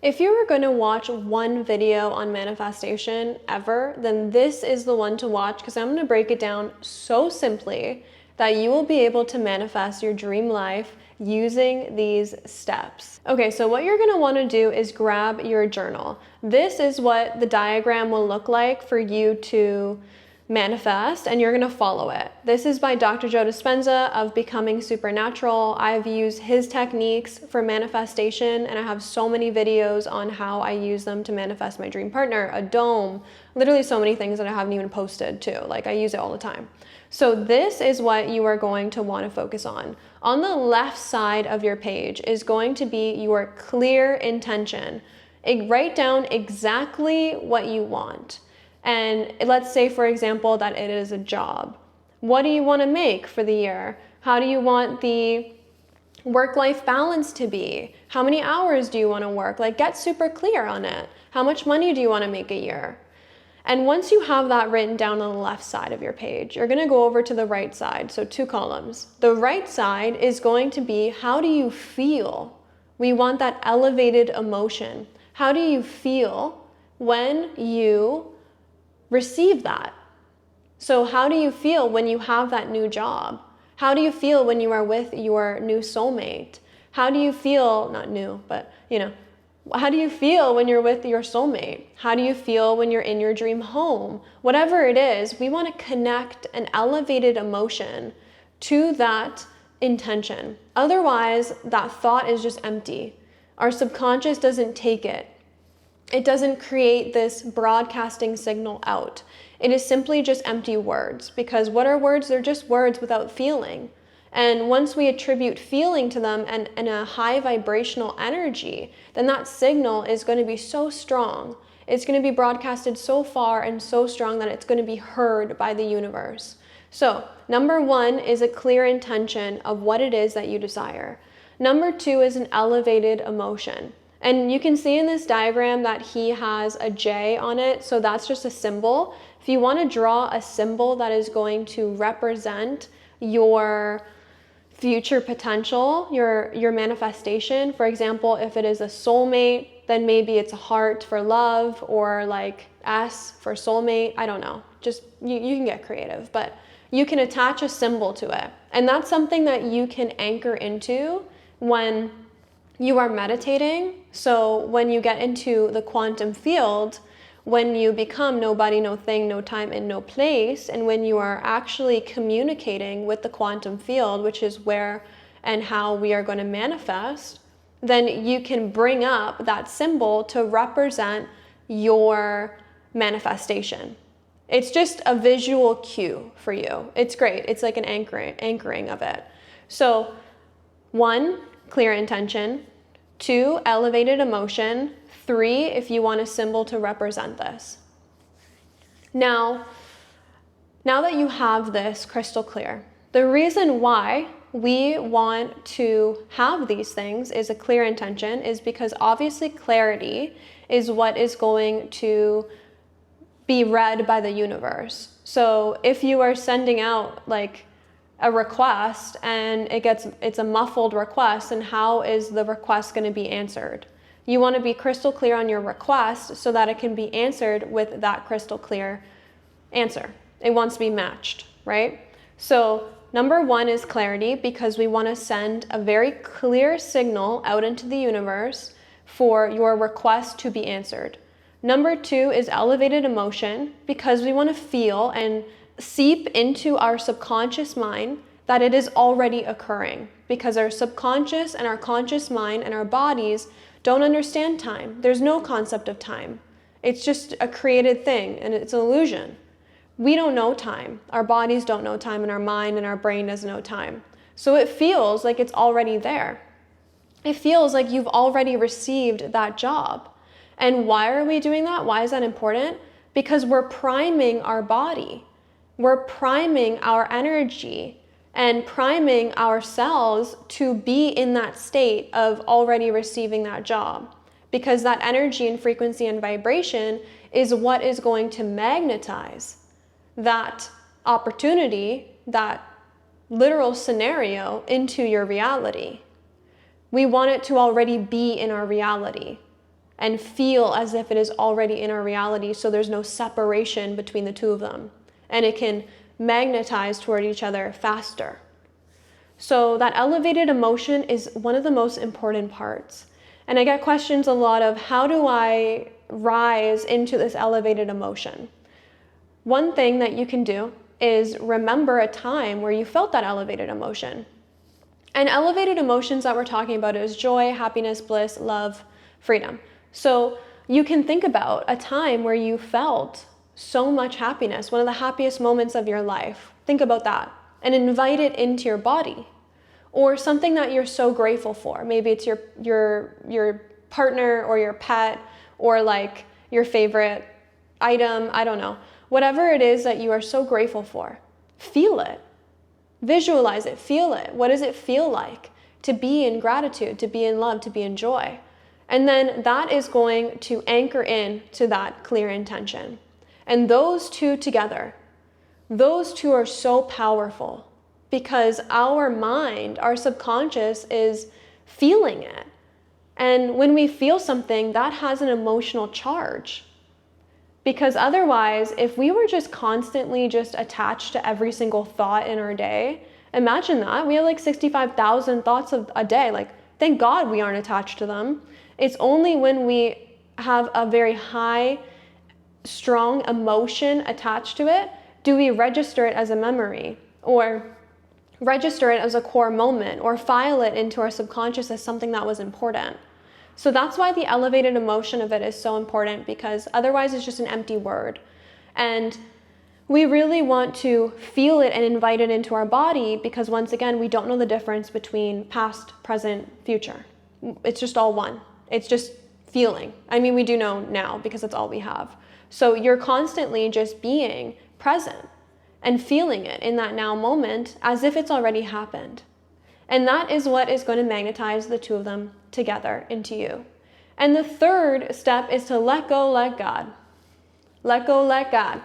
If you were going to watch one video on manifestation ever, then this is the one to watch, because I'm going to break it down so simply that you will be able to manifest your dream life using these steps. Okay, so what you're going to want to do is grab your journal. This is what the diagram will look like for you to manifest, and you're going to follow it. This is by Dr. Joe Dispenza of Becoming Supernatural. I've used his techniques for manifestation, and I have so many videos on how I use them to manifest my dream partner, a dome, literally so many things that I haven't even posted too. Like, I use it all the time. So this is what you are going to want to focus on. On the left side of your page is going to be your clear intention. Write down exactly what you want. And let's say, for example, that it is a job. What do you want to make for the year? How do you want the work-life balance to be? How many hours do you want to work? Like, get super clear on it. How much money do you want to make a year? And once you have that written down on the left side of your page, you're going to go over to the right side, so 2 columns. The right side is going to be, how do you feel? We want that elevated emotion. How do you feel when you receive that? So how do you feel when you have that new job? How do you feel when you are with your new soulmate? How do you feel, not new, but how do you feel when you're with your soulmate? How do you feel when you're in your dream home? Whatever it is, we want to connect an elevated emotion to that intention. Otherwise, that thought is just empty. Our subconscious doesn't take it. It doesn't create this broadcasting signal out. It is simply just empty words, because what are words? They're just words without feeling. And once we attribute feeling to them and a high vibrational energy, then that signal is going to be so strong. It's going to be broadcasted so far and so strong that it's going to be heard by the universe. So, number 1 is a clear intention of what it is that you desire. Number 2 is an elevated emotion. And you can see in this diagram that he has a J on it, so that's just a symbol. If you want to draw a symbol that is going to represent your future potential, your manifestation, for example, if it is a soulmate, then maybe it's a heart for love, or like S for soulmate, I don't know. Just, you can get creative, but you can attach a symbol to it. And that's something that you can anchor into when you are meditating. So when you get into the quantum field, when you become nobody, no thing, no time, and no place, and when you are actually communicating with the quantum field, which is where and how we are going to manifest, then you can bring up that symbol to represent your manifestation. It's just a visual cue for you. It's great. It's like an anchoring of it. So 1, clear intention. 2, elevated emotion. 3, if you want a symbol to represent this. Now that you have this crystal clear, the reason why we want to have these things is a clear intention is because obviously clarity is what is going to be read by the universe. So if you are sending out like a request and it's a muffled request, and how is the request going to be answered? You want to be crystal clear on your request so that it can be answered with that crystal clear answer. It wants to be matched, right? So number 1 is clarity, because we want to send a very clear signal out into the universe for your request to be answered. Number 2 is elevated emotion, because we want to feel and seep into our subconscious mind that it is already occurring, because our subconscious and our conscious mind and our bodies don't understand time. There's no concept of time. It's just a created thing, and it's an illusion. We don't know time. Our bodies don't know time, and our mind and our brain doesn't know time. So it feels like it's already there. It feels like you've already received that job. And why are we doing that? Why is that important? Because we're priming our body. We're priming our energy and priming ourselves to be in that state of already receiving that job. Because that energy and frequency and vibration is what is going to magnetize that opportunity, that literal scenario into your reality. We want it to already be in our reality. and feel as if it is already in our reality, so there's no separation between the two of them. And it can magnetize toward each other faster. So that elevated emotion is one of the most important parts. And I get questions a lot of, how do I rise into this elevated emotion? One thing that you can do is remember a time where you felt that elevated emotion. And elevated emotions that we're talking about is joy, happiness, bliss, love, freedom. So you can think about a time where you felt so much happiness, one of the happiest moments of your life. Think about that and invite it into your body. Or something that you're so grateful for. Maybe it's your partner or your pet or like your favorite item, I don't know. Whatever it is that you are so grateful for, feel it. Visualize it, feel it. What does it feel like to be in gratitude, to be in love, to be in joy? And then that is going to anchor in to that clear intention. And those two together, those two are so powerful because our mind, our subconscious is feeling it. And when we feel something, that has an emotional charge. Because otherwise, if we were just constantly just attached to every single thought in our day, imagine that. We have like 65,000 thoughts a day. Like, thank God we aren't attached to them. It's only when we have a very high, strong emotion attached to it, do we register it as a memory or register it as a core moment or file it into our subconscious as something that was important. So that's why the elevated emotion of it is so important, because otherwise it's just an empty word. And we really want to feel it and invite it into our body, because once again, we don't know the difference between past, present, future. It's just all one. It's just feeling. I mean, we do know now because that's all we have. So you're constantly just being present and feeling it in that now moment as if it's already happened. And that is what is going to magnetize the two of them together into you. And the third step is to let go, let God. Let go, let God,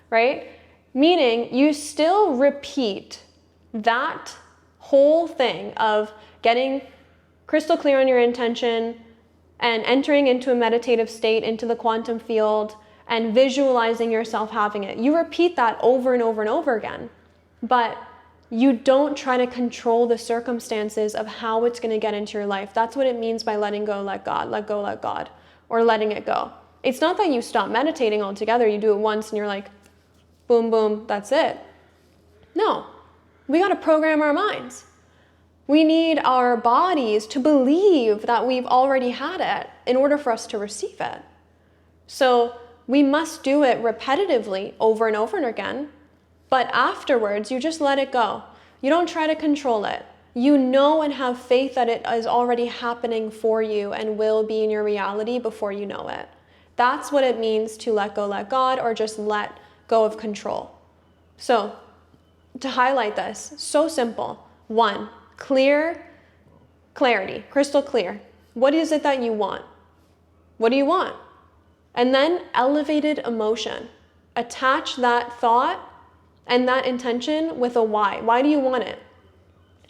right? Meaning you still repeat that whole thing of getting crystal clear on your intention and entering into a meditative state, into the quantum field, and visualizing yourself having it. You repeat that over and over and over again, but you don't try to control the circumstances of how it's going to get into your life. That's what it means by letting go, let God, let go, let God, or letting it go. It's not that you stop meditating altogether. You do it once and you're like, boom, boom, that's it. No, we got to program our minds. We need our bodies to believe that we've already had it in order for us to receive it. So we must do it repetitively over and over and again. But afterwards, you just let it go. You don't try to control it. You know and have faith that it is already happening for you and will be in your reality before you know it. That's what it means to let go, let God, or just let go of control. So, to highlight this, so simple. 1, clarity, crystal clear. What is it that you want? What do you want? And then elevated emotion. Attach that thought and that intention with a why. Why do you want it?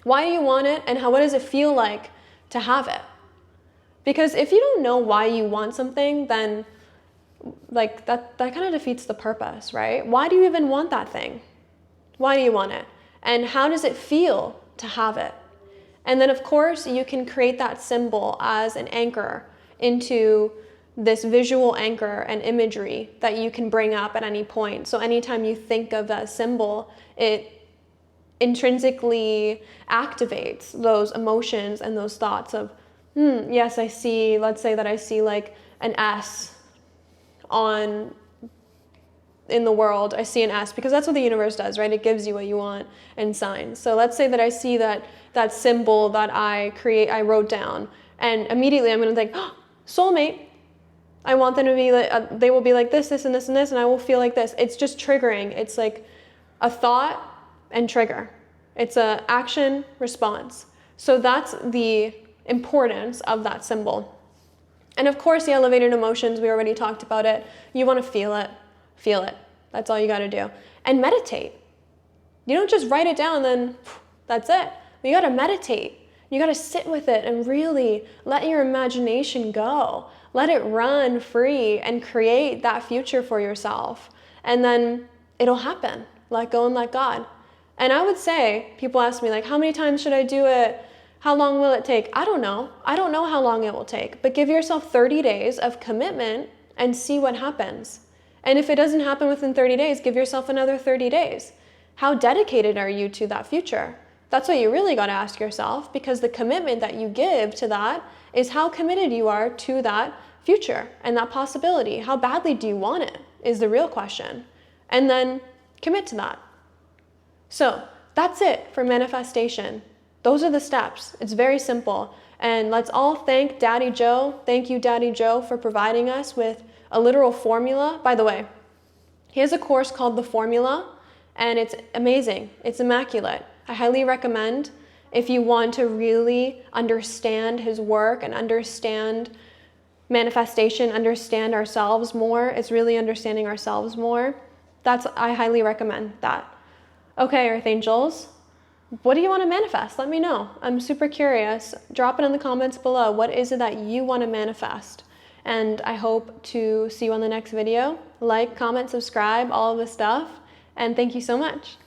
Why do you want it, and what does it feel like to have it? Because if you don't know why you want something, then like that kind of defeats the purpose, right? Why do you even want that thing? Why do you want it? And how does it feel to have it? And then of course you can create that symbol as an anchor into this visual anchor and imagery that you can bring up at any point. So anytime you think of that symbol, it intrinsically activates those emotions and those thoughts of, yes, I see, let's say that I see like an S in the world. I see an S because that's what the universe does, right? It gives you what you want in signs. So let's say that I see that symbol that I wrote down, and immediately I'm going to think, oh, soulmate. I want them to be like, they will be like this, this, and this, and this, and I will feel like this. It's just triggering. It's like a thought and trigger. It's a action response. So that's the importance of that symbol. And of course, the elevated emotions, we already talked about it. You want to feel it. Feel it. That's all you got to do. And meditate. You don't just write it down, then that's it. You got to meditate. You got to sit with it and really let your imagination go. Let it run free and create that future for yourself. And then it'll happen. Let go and let God. And I would say, people ask me like, how many times should I do it? How long will it take? I don't know. I don't know how long it will take. But give yourself 30 days of commitment and see what happens. And if it doesn't happen within 30 days, give yourself another 30 days. How dedicated are you to that future? That's what you really got to ask yourself, because the commitment that you give to that is how committed you are to that future and that possibility. How badly do you want it is the real question. And then commit to that. So that's it for manifestation. Those are the steps. It's very simple. And let's all thank Daddy Joe. Thank you, Daddy Joe, for providing us with a literal formula. By the way, he has a course called The Formula, and it's amazing. It's immaculate. I highly recommend, if you want to really understand his work and understand manifestation, understand ourselves more. It's really understanding ourselves more. I highly recommend that. Okay, Earth Angels, what do you want to manifest? Let me know. I'm super curious. Drop it in the comments below. What is it that you want to manifest? And I hope to see you on the next video. Like, comment, subscribe, all of the stuff. And thank you so much.